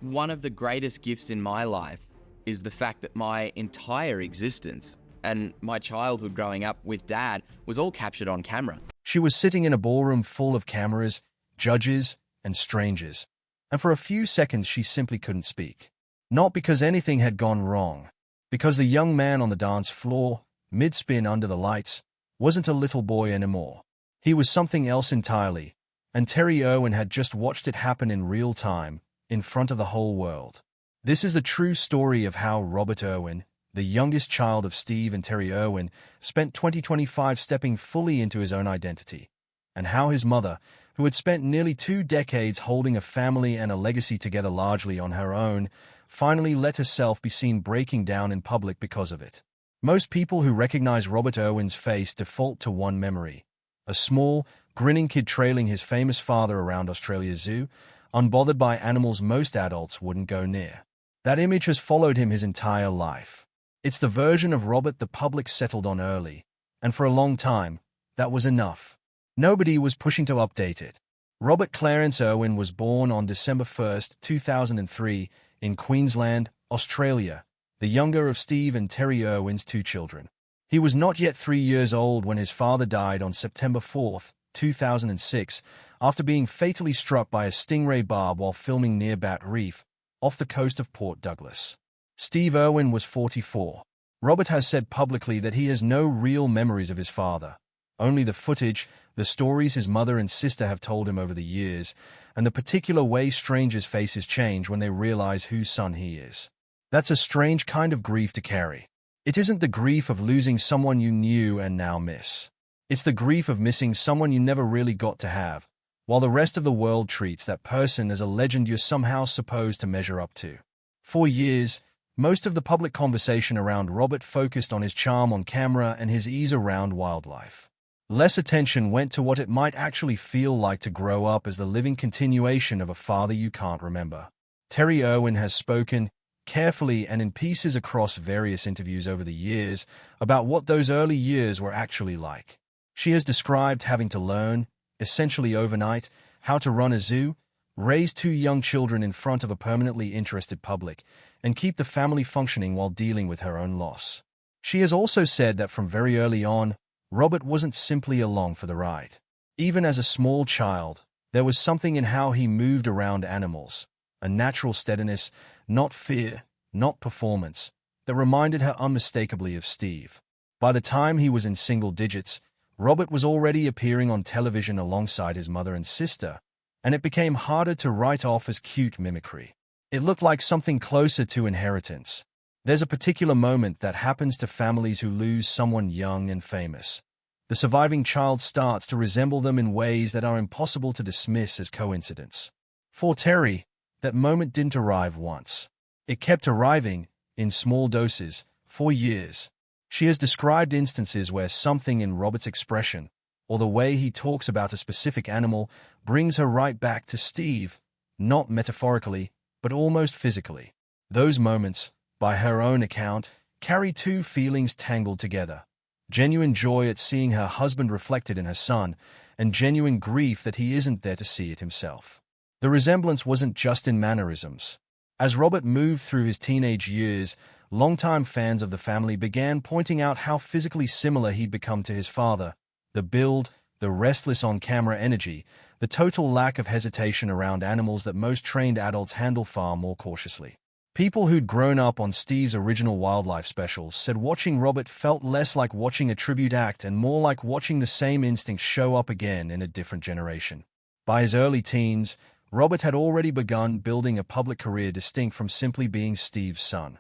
One of the greatest gifts in my life is the fact that my entire existence and my childhood growing up with Dad was all captured on camera. She was sitting in a ballroom full of cameras, judges, and strangers, and for a few seconds she simply couldn't speak. Not because anything had gone wrong, because the young man on the dance floor, mid-spin under the lights, wasn't a little boy anymore. He was something else entirely, and Terri Irwin had just watched it happen in real time, in front of the whole world. This is the true story of how Robert Irwin, the youngest child of Steve and Terri Irwin, spent 2025 stepping fully into his own identity, and how his mother, who had spent nearly 2 decades holding a family and a legacy together largely on her own, finally let herself be seen breaking down in public because of it. Most people who recognize Robert Irwin's face default to one memory: a small, grinning kid trailing his famous father around Australia's zoo, unbothered by animals most adults wouldn't go near. That image has followed him his entire life. It's the version of Robert the public settled on early, and for a long time, that was enough. Nobody was pushing to update it. Robert Clarence Irwin was born on December 1, 2003, in Queensland, Australia, the younger of Steve and Terri Irwin's 2 children. He was not yet 3 years old when his father died on September 4, 2006, after being fatally struck by a stingray barb while filming near Bat Reef, off the coast of Port Douglas. Steve Irwin was 44. Robert has said publicly that he has no real memories of his father, only the footage, the stories his mother and sister have told him over the years, and the particular way strangers' faces change when they realize whose son he is. That's a strange kind of grief to carry. It isn't the grief of losing someone you knew and now miss. It's the grief of missing someone you never really got to have, while the rest of the world treats that person as a legend you're somehow supposed to measure up to. For years, most of the public conversation around Robert focused on his charm on camera and his ease around wildlife. Less attention went to what it might actually feel like to grow up as the living continuation of a father you can't remember. Terri Irwin has spoken, carefully and in pieces across various interviews over the years, about what those early years were actually like. She has described having to learn, essentially overnight, how to run a zoo, raise 2 young children in front of a permanently interested public, and keep the family functioning while dealing with her own loss. She has also said that from very early on, Robert wasn't simply along for the ride. Even as a small child, there was something in how he moved around animals, a natural steadiness, not fear, not performance, that reminded her unmistakably of Steve. By the time he was in single digits, Robert was already appearing on television alongside his mother and sister, and it became harder to write off as cute mimicry. It looked like something closer to inheritance. There's a particular moment that happens to families who lose someone young and famous. The surviving child starts to resemble them in ways that are impossible to dismiss as coincidence. For Terri, that moment didn't arrive once. It kept arriving, in small doses, for years. She has described instances where something in Robert's expression, or the way he talks about a specific animal, brings her right back to Steve, not metaphorically, but almost physically. Those moments, by her own account, carry 2 feelings tangled together: genuine joy at seeing her husband reflected in her son, and genuine grief that he isn't there to see it himself. The resemblance wasn't just in mannerisms. As Robert moved through his teenage years, longtime fans of the family began pointing out how physically similar he'd become to his father: the build, the restless on-camera energy, the total lack of hesitation around animals that most trained adults handle far more cautiously. People who'd grown up on Steve's original wildlife specials said watching Robert felt less like watching a tribute act and more like watching the same instincts show up again in a different generation. By his early teens, Robert had already begun building a public career distinct from simply being Steve's son.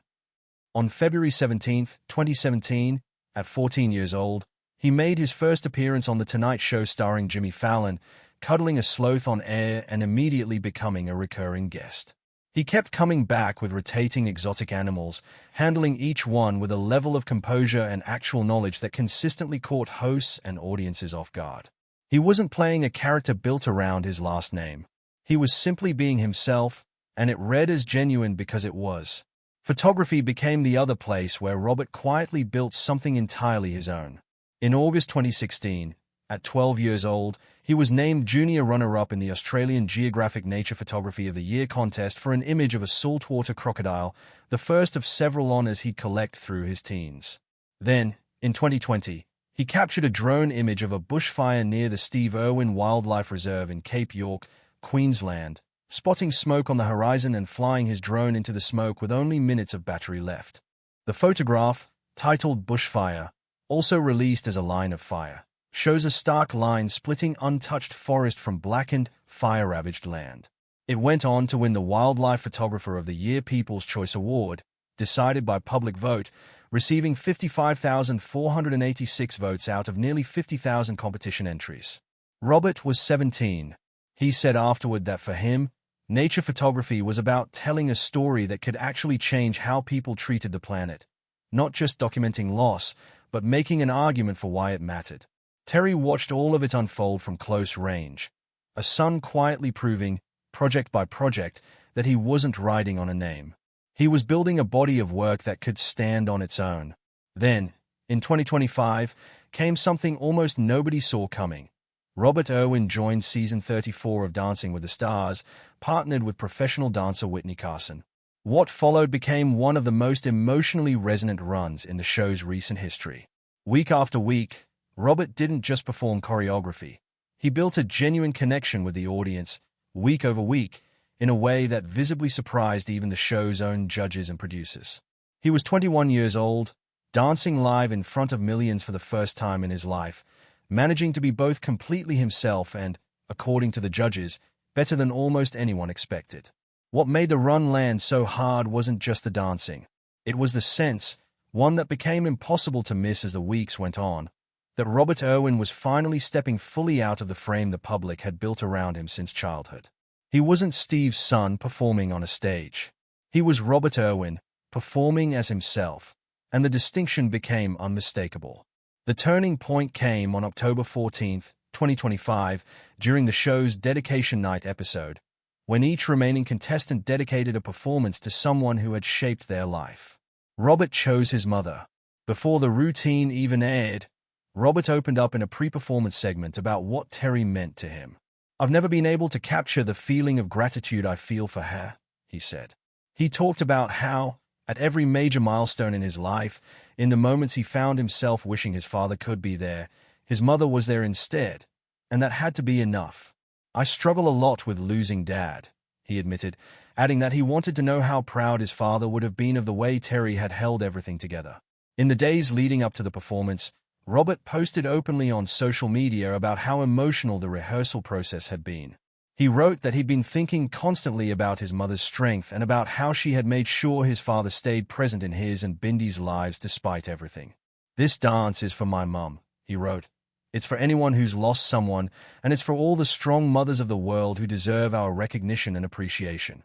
On February 17, 2017, at 14 years old, he made his first appearance on The Tonight Show starring Jimmy Fallon, cuddling a sloth on air and immediately becoming a recurring guest. He kept coming back with rotating exotic animals, handling each one with a level of composure and actual knowledge that consistently caught hosts and audiences off guard. He wasn't playing a character built around his last name. He was simply being himself, and it read as genuine because it was. Photography became the other place where Robert quietly built something entirely his own. In August 2016, At 12 years old, he was named junior runner-up in the Australian Geographic Nature Photography of the Year contest for an image of a saltwater crocodile, the first of several honors he'd collect through his teens. Then, in 2020, he captured a drone image of a bushfire near the Steve Irwin Wildlife Reserve in Cape York, Queensland, spotting smoke on the horizon and flying his drone into the smoke with only minutes of battery left. The photograph, titled Bushfire, also released as a line of fire, shows a stark line splitting untouched forest from blackened, fire-ravaged land. It went on to win the Wildlife Photographer of the Year People's Choice Award, decided by public vote, receiving 55,486 votes out of nearly 50,000 competition entries. Robert was 17. He said afterward that for him, nature photography was about telling a story that could actually change how people treated the planet, not just documenting loss, but making an argument for why it mattered. Terri watched all of it unfold from close range, a son quietly proving, project by project, that he wasn't riding on a name. He was building a body of work that could stand on its own. Then, in 2025, came something almost nobody saw coming. Robert Irwin joined season 34 of Dancing with the Stars, partnered with professional dancer Whitney Carson. What followed became one of the most emotionally resonant runs in the show's recent history. Week after week, Robert didn't just perform choreography. He built a genuine connection with the audience, week over week, in a way that visibly surprised even the show's own judges and producers. He was 21 years old, dancing live in front of millions for the first time in his life, managing to be both completely himself and, according to the judges, better than almost anyone expected. What made the run land so hard wasn't just the dancing. It was the sense, one that became impossible to miss as the weeks went on, that Robert Irwin was finally stepping fully out of the frame the public had built around him since childhood. He wasn't Steve's son performing on a stage. He was Robert Irwin, performing as himself, and the distinction became unmistakable. The turning point came on October 14, 2025, during the show's Dedication Night episode, when each remaining contestant dedicated a performance to someone who had shaped their life. Robert chose his mother. Before the routine even aired, Robert opened up in a pre-performance segment about what Terri meant to him. "I've never been able to capture the feeling of gratitude I feel for her," he said. He talked about how, at every major milestone in his life, in the moments he found himself wishing his father could be there, his mother was there instead, and that had to be enough. "I struggle a lot with losing Dad," he admitted, adding that he wanted to know how proud his father would have been of the way Terri had held everything together. In the days leading up to the performance, Robert posted openly on social media about how emotional the rehearsal process had been. He wrote that he'd been thinking constantly about his mother's strength and about how she had made sure his father stayed present in his and Bindi's lives despite everything. "This dance is for my mum," he wrote. "It's for anyone who's lost someone, and it's for all the strong mothers of the world who deserve our recognition and appreciation."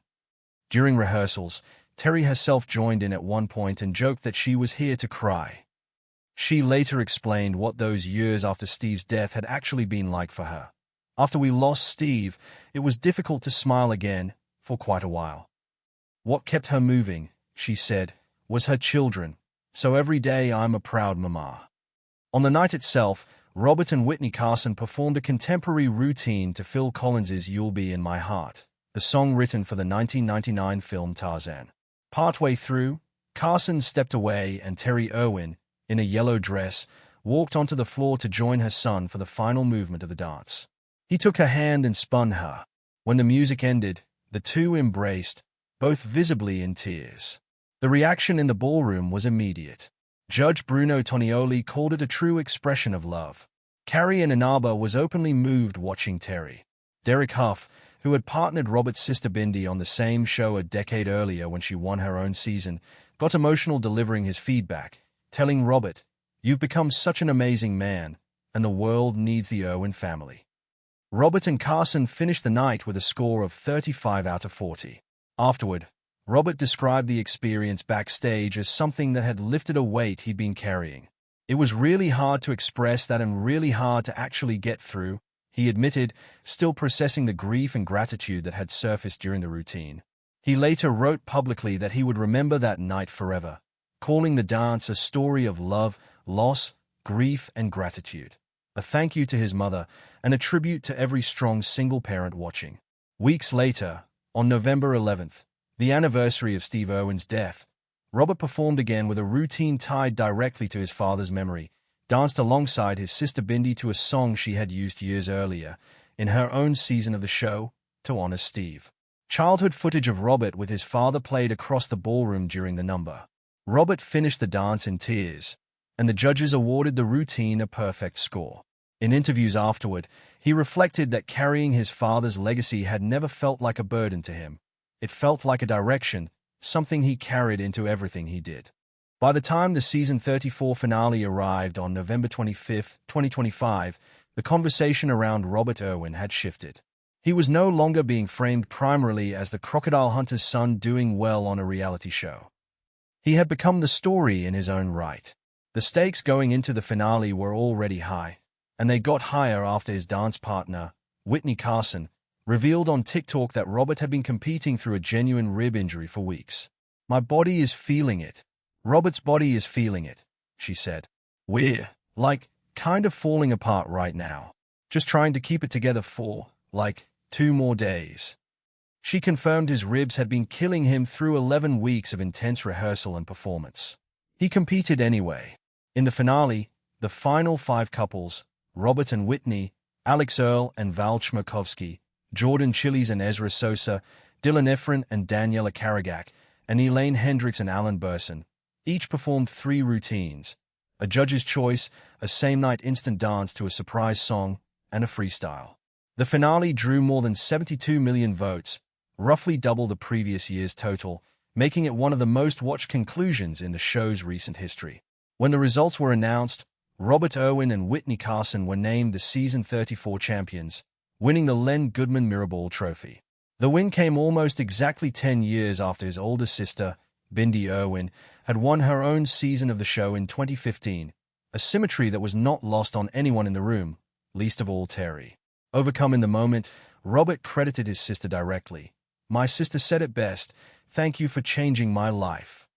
During rehearsals, Terri herself joined in at one point and joked that she was here to cry. She later explained what those years after Steve's death had actually been like for her. "After we lost Steve, it was difficult to smile again for quite a while. What kept her moving," she said, "was her children, so every day I'm a proud mama." On the night itself, Robert and Whitney Carson performed a contemporary routine to Phil Collins's "You'll Be in My Heart," the song written for the 1999 film Tarzan. Partway through, Carson stepped away and Terri Irwin, in a yellow dress, walked onto the floor to join her son for the final movement of the dance. He took her hand and spun her. When the music ended, the two embraced, both visibly in tears. The reaction in the ballroom was immediate. Judge Bruno Tonioli called it a true expression of love. Carrie and Inaba was openly moved watching Terri. Derek Huff, who had partnered Robert's sister Bindi on the same show a decade earlier when she won her own season, got emotional delivering his feedback, telling Robert, "You've become such an amazing man, and the world needs the Irwin family." Robert and Carson finished the night with a score of 35 out of 40. Afterward, Robert described the experience backstage as something that had lifted a weight he'd been carrying. "It was really hard to express that and really hard to actually get through," he admitted, still processing the grief and gratitude that had surfaced during the routine. He later wrote publicly that he would remember that night forever, calling the dance a story of love, loss, grief, and gratitude. a thank you to his mother, and a tribute to every strong single parent watching. Weeks later, on November 11th, the anniversary of Steve Irwin's death, Robert performed again with a routine tied directly to his father's memory, danced alongside his sister Bindi to a song she had used years earlier in her own season of the show to honor Steve. Childhood footage of Robert with his father played across the ballroom during the number. Robert finished the dance in tears, and the judges awarded the routine a perfect score. In interviews afterward, he reflected that carrying his father's legacy had never felt like a burden to him. It felt like a direction, something he carried into everything he did. By the time the season 34 finale arrived on November 25, 2025, the conversation around Robert Irwin had shifted. He was no longer being framed primarily as the crocodile hunter's son doing well on a reality show. He had become the story in his own right. The stakes going into the finale were already high, and they got higher after his dance partner, Whitney Carson, revealed on TikTok that Robert had been competing through a genuine rib injury for weeks. "My body is feeling it. Robert's body is feeling it," she said. "We're, kind of falling apart right now. Just trying to keep it together for, 2 more days." She confirmed his ribs had been killing him through 11 weeks of intense rehearsal and performance. He competed anyway. In the finale, the final 5 couples, Robert and Whitney, Alex Earle and Val Chmerkovskiy, Jordan Chiles and Ezra Sosa, Dylan Efron and Daniela Karagak, and Elaine Hendricks and Alan Burson, each performed 3 routines: a judge's choice, a same-night instant dance to a surprise song, and a freestyle. The finale drew more than 72 million votes, roughly double the previous year's total, making it one of the most-watched conclusions in the show's recent history. When the results were announced, Robert Irwin and Whitney Carson were named the season 34 champions, winning the Len Goodman Mirrorball Trophy. The win came almost exactly 10 years after his older sister, Bindi Irwin, had won her own season of the show in 2015, a symmetry that was not lost on anyone in the room, least of all Terri. Overcome in the moment, Robert credited his sister directly. "My sister said it best, thank you for changing my life."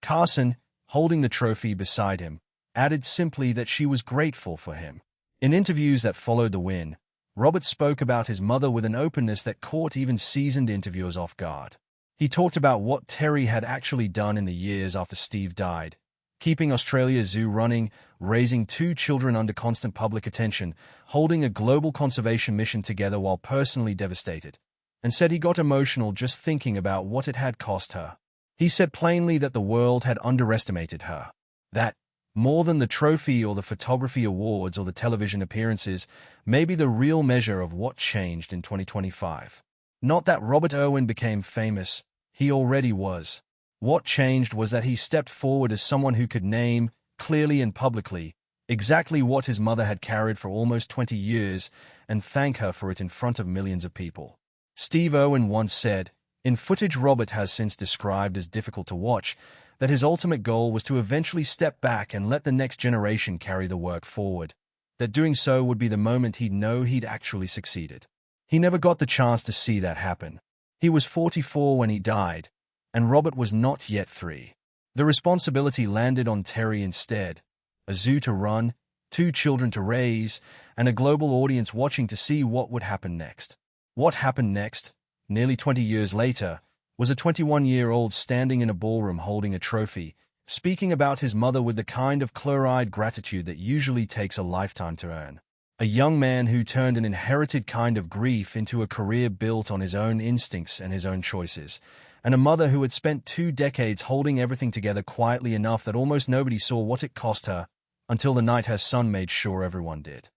Carson, holding the trophy beside him, added simply that she was grateful for him. In interviews that followed the win, Robert spoke about his mother with an openness that caught even seasoned interviewers off guard. He talked about what Terri had actually done in the years after Steve died, keeping Australia Zoo running, raising 2 children under constant public attention, holding a global conservation mission together while personally devastated, and said he got emotional just thinking about what it had cost her. He said plainly that the world had underestimated her. That, more than the trophy or the photography awards or the television appearances, may be the real measure of what changed in 2025. Not that Robert Irwin became famous, he already was. What changed was that he stepped forward as someone who could name, clearly and publicly, exactly what his mother had carried for almost 20 years and thank her for it in front of millions of people. Steve Irwin once said, in footage Robert has since described as difficult to watch, that his ultimate goal was to eventually step back and let the next generation carry the work forward, that doing so would be the moment he'd know he'd actually succeeded. He never got the chance to see that happen. He was 44 when he died, and Robert was not yet 3. The responsibility landed on Terri instead, a zoo to run, 2 children to raise, and a global audience watching to see what would happen next. What happened next, nearly 20 years later, was a 21-year-old standing in a ballroom holding a trophy, speaking about his mother with the kind of clear-eyed gratitude that usually takes a lifetime to earn. A young man who turned an inherited kind of grief into a career built on his own instincts and his own choices, and a mother who had spent 2 decades holding everything together quietly enough that almost nobody saw what it cost her, until the night her son made sure everyone did.